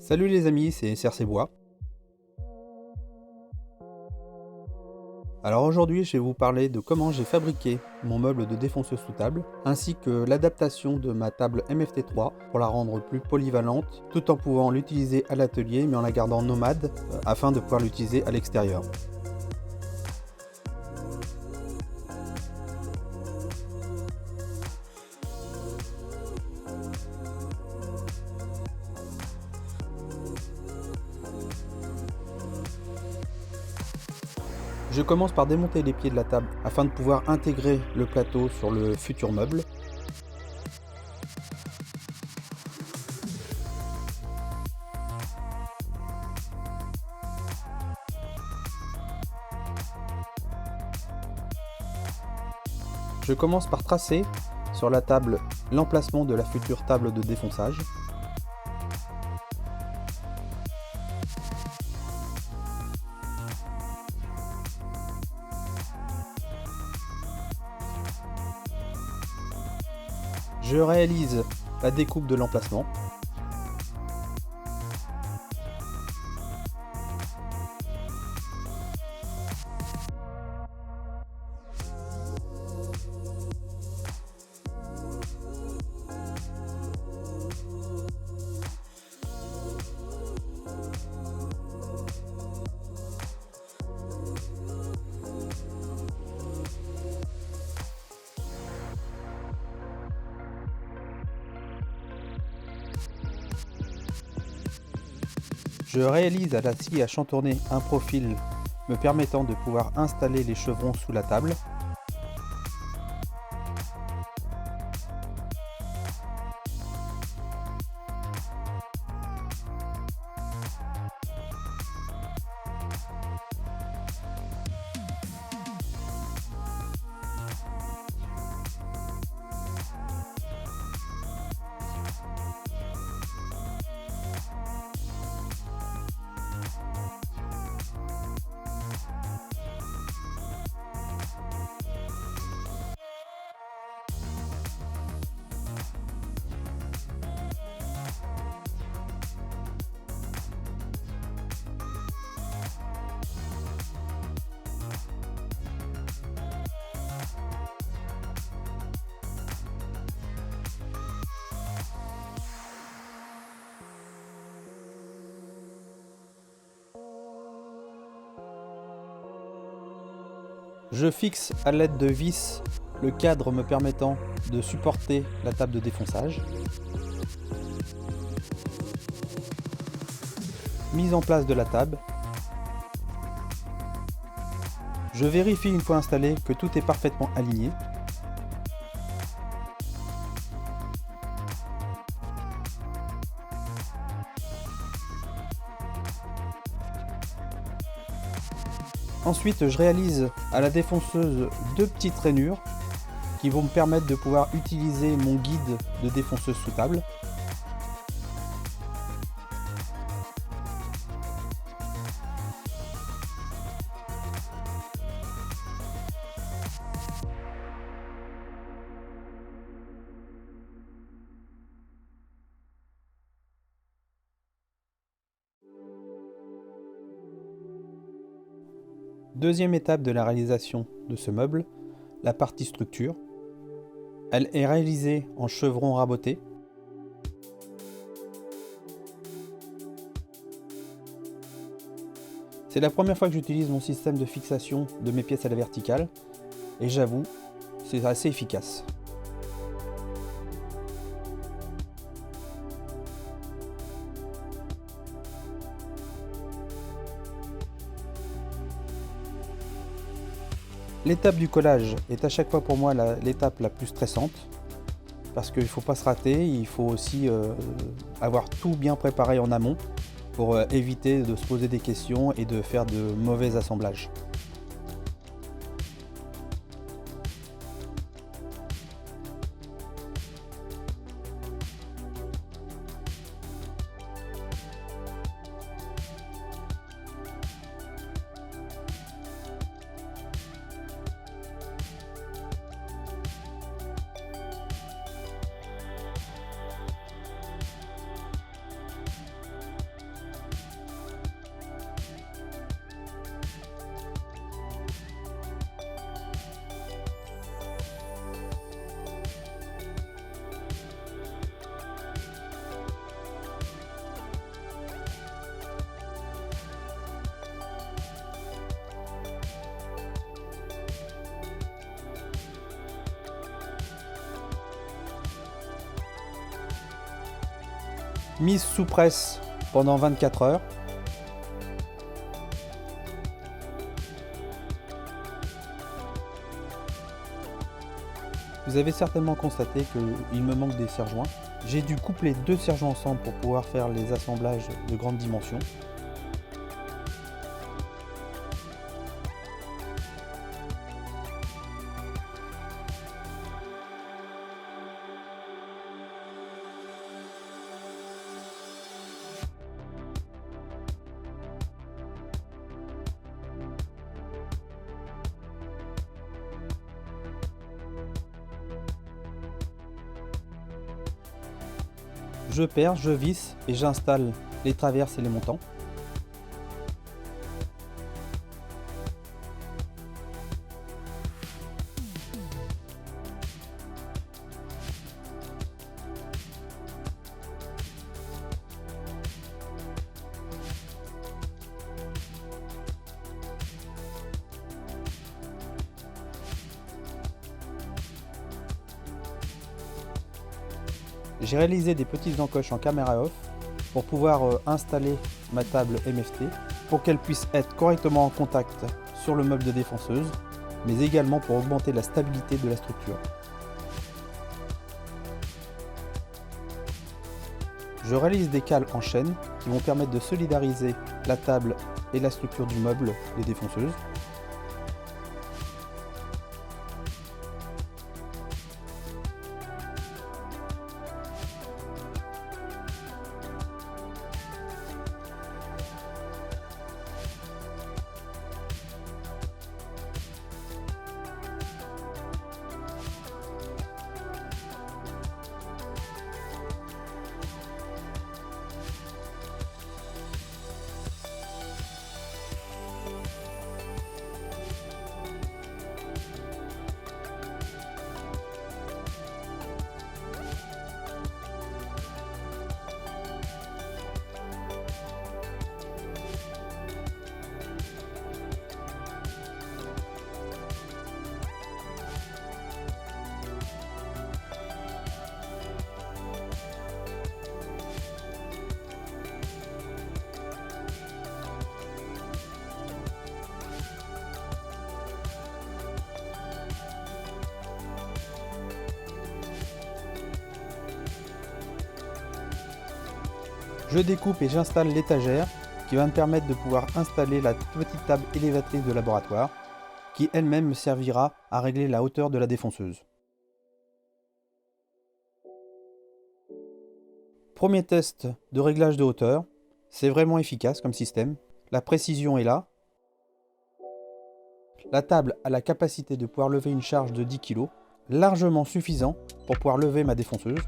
Salut les amis, c'est CRC Bois. Alors aujourd'hui, je vais vous parler de comment j'ai fabriqué mon meuble de défonceuse sous table, ainsi que l'adaptation de ma table MFT3 pour la rendre plus polyvalente, tout en pouvant l'utiliser à l'atelier mais en la gardant nomade, afin de pouvoir l'utiliser à l'extérieur. Je commence par démonter les pieds de la table afin de pouvoir intégrer le plateau sur le futur meuble. Je commence par tracer sur la table l'emplacement de la future table de défonçage. Je réalise la découpe de l'emplacement. Je réalise à la scie à chantourner un profil me permettant de pouvoir installer les chevrons sous la table. Je fixe à l'aide de vis le cadre me permettant de supporter la table de défonçage. Mise en place de la table. Je vérifie une fois installé que tout est parfaitement aligné. Ensuite, je réalise à la défonceuse deux petites rainures qui vont me permettre de pouvoir utiliser mon guide de défonceuse sous table. Deuxième étape de la réalisation de ce meuble, la partie structure. Elle est réalisée en chevron raboté. C'est la première fois que j'utilise mon système de fixation de mes pièces à la verticale et j'avoue, c'est assez efficace. L'étape du collage est à chaque fois pour moi l'étape la plus stressante parce qu'il ne faut pas se rater, il faut aussi avoir tout bien préparé en amont pour éviter de se poser des questions et de faire de mauvais assemblages. Mise sous presse pendant 24 heures. Vous avez certainement constaté qu'il me manque des serre-joints. J'ai dû coupler 2 serre-joints ensemble pour pouvoir faire les assemblages de grande dimension. Je perce, je visse et j'installe les traverses et les montants. J'ai réalisé des petites encoches en caméra off pour pouvoir installer ma table MFT pour qu'elle puisse être correctement en contact sur le meuble de défonceuse, mais également pour augmenter la stabilité de la structure. Je réalise des cales en chaîne qui vont permettre de solidariser la table et la structure du meuble des défonceuses. Je découpe et j'installe l'étagère qui va me permettre de pouvoir installer la petite table élévatrice de laboratoire qui elle-même me servira à régler la hauteur de la défonceuse. Premier test de réglage de hauteur, c'est vraiment efficace comme système, la précision est là. La table a la capacité de pouvoir lever une charge de 10 kg, largement suffisant pour pouvoir lever ma défonceuse.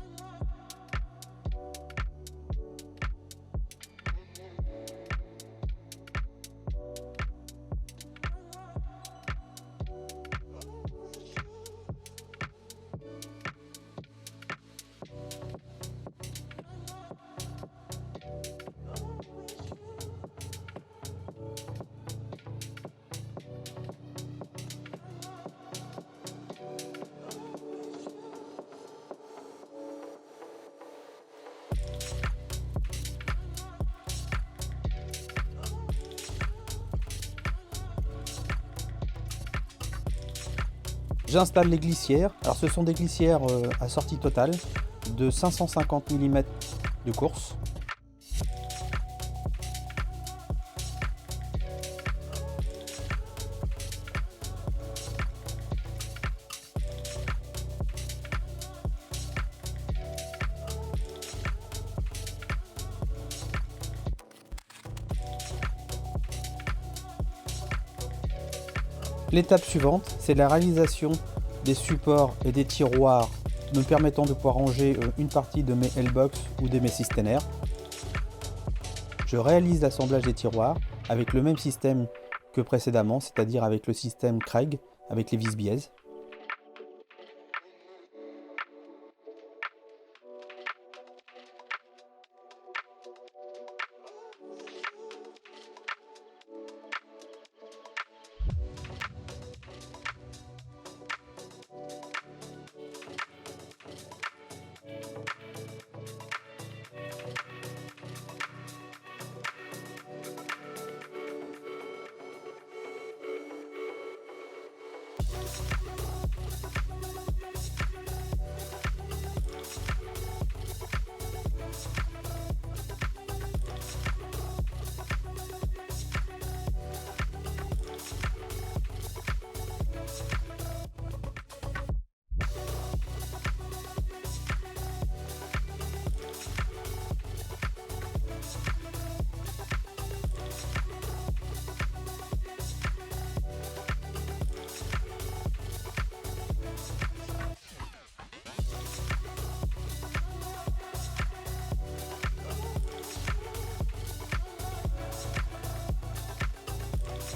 J'installe les glissières. Alors ce sont des glissières à sortie totale de 550 mm de course. L'étape suivante, c'est la réalisation des supports et des tiroirs me permettant de pouvoir ranger une partie de mes L-box ou de mes systénaires. Je réalise l'assemblage des tiroirs avec le même système que précédemment, c'est-à-dire avec le système Craig, avec les vis biaises.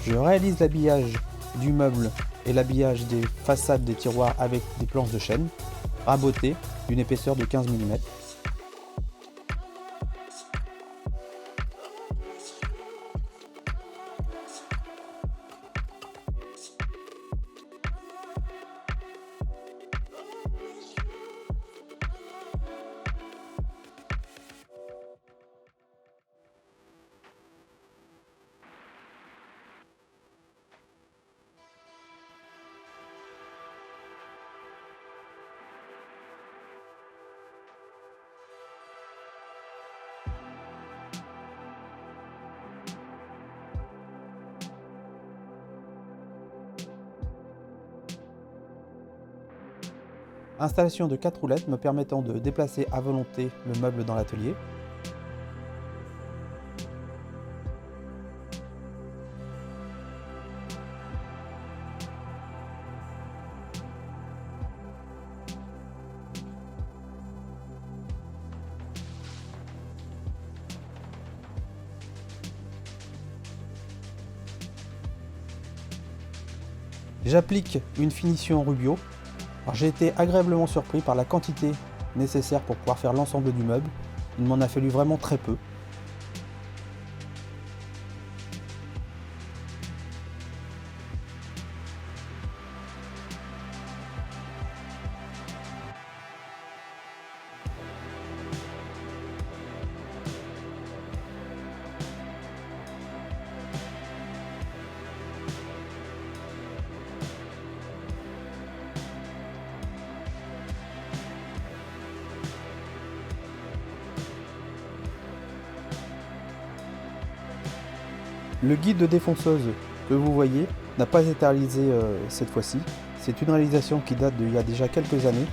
Je réalise l'habillage du meuble et l'habillage des façades des tiroirs avec des planches de chêne rabotées d'une épaisseur de 15 mm. Installation de 4 roulettes me permettant de déplacer à volonté le meuble dans l'atelier. J'applique une finition Rubio. Alors, j'ai été agréablement surpris par la quantité nécessaire pour pouvoir faire l'ensemble du meuble. Il m'en a fallu vraiment très peu. Le guide de défonceuse que vous voyez n'a pas été réalisé cette fois-ci. C'est une réalisation qui date d'il y a déjà quelques années.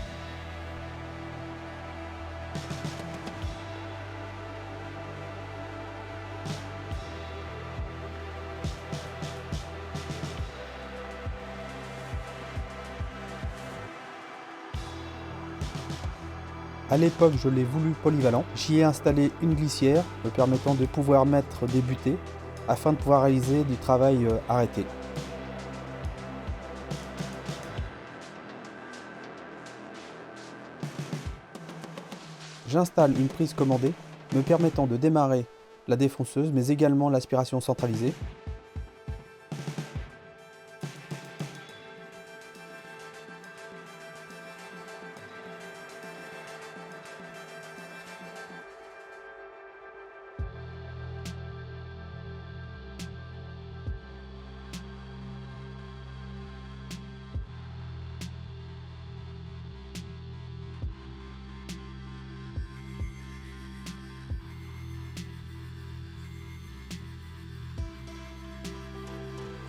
À l'époque, je l'ai voulu polyvalent. J'y ai installé une glissière me permettant de pouvoir mettre des butées afin de pouvoir réaliser du travail arrêté. J'installe une prise commandée me permettant de démarrer la défonceuse mais également l'aspiration centralisée.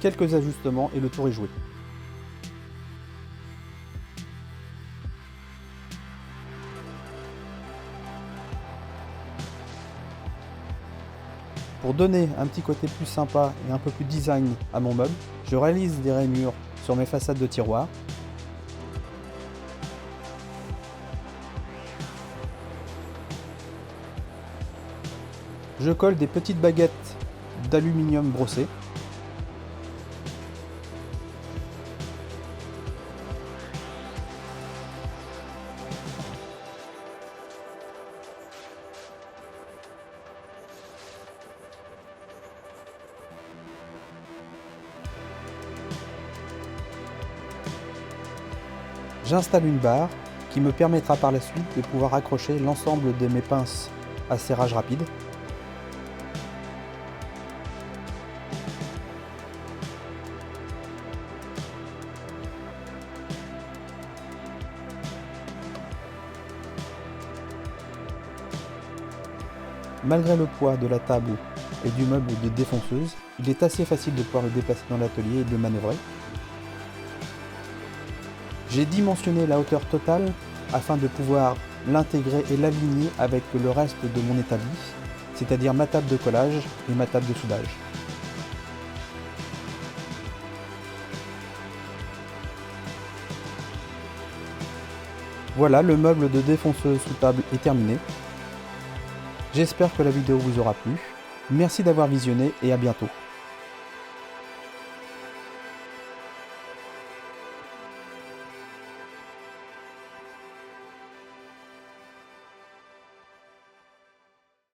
Quelques ajustements et le tour est joué. Pour donner un petit côté plus sympa et un peu plus design à mon meuble, je réalise des rainures sur mes façades de tiroirs. Je colle des petites baguettes d'aluminium brossées. J'installe une barre qui me permettra par la suite de pouvoir accrocher l'ensemble de mes pinces à serrage rapide. Malgré le poids de la table et du meuble de défonceuse, il est assez facile de pouvoir le déplacer dans l'atelier et de le manœuvrer. J'ai dimensionné la hauteur totale afin de pouvoir l'intégrer et l'aligner avec le reste de mon établi, c'est-à-dire ma table de collage et ma table de soudage. Voilà, le meuble de défonceuse sous table est terminé. J'espère que la vidéo vous aura plu. Merci d'avoir visionné et à bientôt.